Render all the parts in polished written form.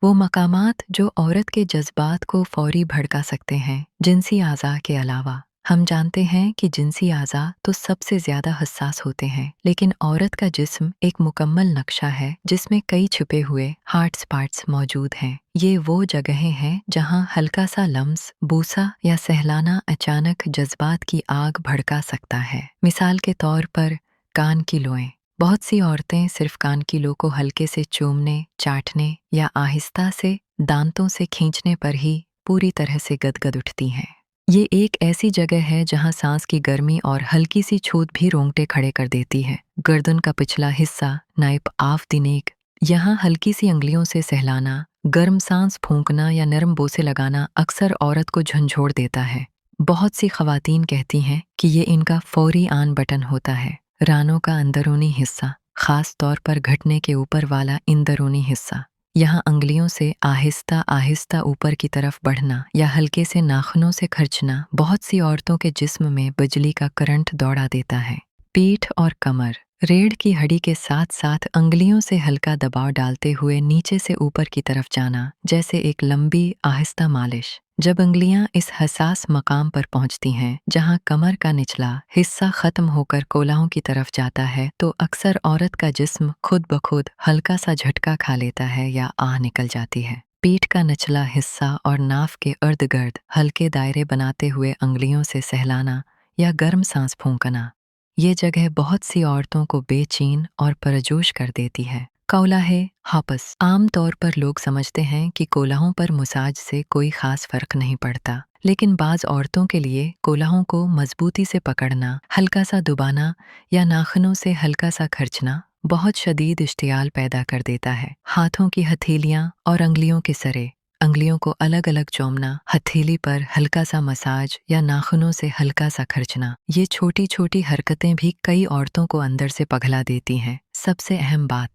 वो मकामात जो औरत के जज्बात को फौरी भड़का सकते हैं, जिनसी आज़ा के अलावा। हम जानते हैं कि जिनसी आज़ा तो सबसे ज़्यादा हसास होते हैं, लेकिन औरत का जिस्म एक मुकम्मल नक्शा है जिसमें कई छुपे हुए हार्ट स्पॉट्स मौजूद हैं। ये वो जगहें हैं जहां हल्का सा लम्स, बूसा या सहलाना अचानक जज्बात की आग भड़का सकता है। मिसाल के तौर पर कान की लोएं। बहुत सी औरतें सिर्फ कान की लो को हल्के से चूमने, चाटने या आहिस्ता से दांतों से खींचने पर ही पूरी तरह से गदगद उठती हैं। ये एक ऐसी जगह है जहां सांस की गर्मी और हल्की सी छूत भी रोंगटे खड़े कर देती है। गर्दन का पिछला हिस्सा, नाइप ऑफ द नेक, यहाँ हल्की सी अंगलियों से सहलाना, गर्म सांस फूंकना या नरम बोसे लगाना अक्सर औरत को झंझोड़ देता है। बहुत सी खवातीन कहती हैं कि ये इनका फौरी आन बटन होता है। रानों का अंदरूनी हिस्सा, खास तौर पर घुटने के ऊपर वाला अंदरूनी हिस्सा, यहाँ अंगलियों से आहिस्ता आहिस्ता ऊपर की तरफ बढ़ना या हल्के से नाखूनों से खर्चना बहुत सी औरतों के जिस्म में बिजली का करंट दौड़ा देता है। पीठ और कमर, रीढ़ की हड्डी के साथ साथ अंगलियों से हल्का दबाव डालते हुए नीचे से ऊपर की तरफ जाना, जैसे एक लंबी आहिस्ता मालिश। जब अंगलियां इस हसास मकाम पर पहुंचती हैं जहां कमर का निचला हिस्सा खत्म होकर कोलाहों की तरफ जाता है, तो अक्सर औरत का जिस्म खुद ब खुद हल्का सा झटका खा लेता है या आह निकल जाती है। पीठ का निचला हिस्सा और नाफ के इर्द गिर्द हल्के दायरे बनाते हुए अंगलियों से सहलाना या गर्म सांस फूंकना, ये जगह बहुत सी औरतों को बेचैन और परजोश कर देती है। कौलाहे हापस, आम तौर पर लोग समझते हैं कि कोलाहों पर मसाज से कोई खास फर्क नहीं पड़ता, लेकिन बाज़ औरतों के लिए कोलाहों को मजबूती से पकड़ना, हल्का सा दबाना या नाखूनों से हल्का सा खर्चना बहुत शदीद इश्तियाल पैदा कर देता है। हाथों की हथेलियां और अंगलियों के सरे, अंगलियों को अलग अलग चूमना, हथेली पर हल्का सा मसाज या नाखूनों से हल्का सा खर्चना, ये छोटी छोटी हरकतें भी कई औरतों को अंदर से पगला देती हैं। सबसे अहम बात,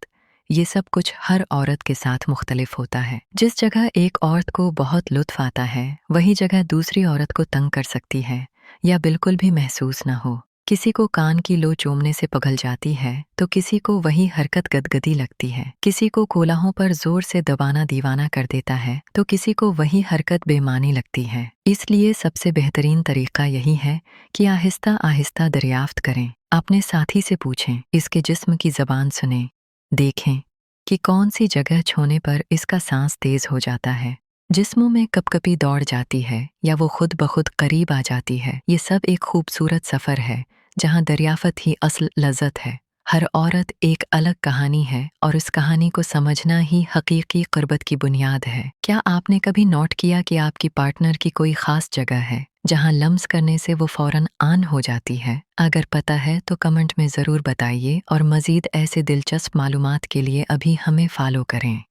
ये सब कुछ हर औरत के साथ मुख्तलिफ होता है। जिस जगह एक औरत को बहुत लुत्फ आता है, वही जगह दूसरी औरत को तंग कर सकती है या बिल्कुल भी महसूस न हो। किसी को कान की लो चूमने से पिघल जाती है तो किसी को वही हरकत गदगदी लगती है। किसी को कोलाहों पर जोर से दबाना दीवाना कर देता है तो किसी को वही हरकत बेमानी लगती है। इसलिए सबसे बेहतरीन तरीका यही है कि आहिस्ता आहिस्ता दरियाफ्त करें। अपने साथी से पूछें, इसके जिस्म की ज़बान सुनें, देखें कि कौन सी जगह छूने पर इसका सांस तेज हो जाता है, जिस्मों में कपकपी दौड़ जाती है या वो खुद ब खुद करीब आ जाती है। ये सब एक खूबसूरत सफ़र है जहाँ दरियाफ़त ही असल लज़्ज़त है। हर औरत एक अलग कहानी है और उस कहानी को समझना ही हकीकी क़ुर्बत की बुनियाद है। क्या आपने कभी नोट किया कि आपकी पार्टनर की कोई ख़ास जगह है जहाँ लम्स करने से वो फ़ौरन आन हो जाती है? अगर पता है तो कमेंट में ज़रूर बताइए और मज़ीद ऐसे दिलचस्प मालूमात के लिए अभी हमें फ़ॉलो करें।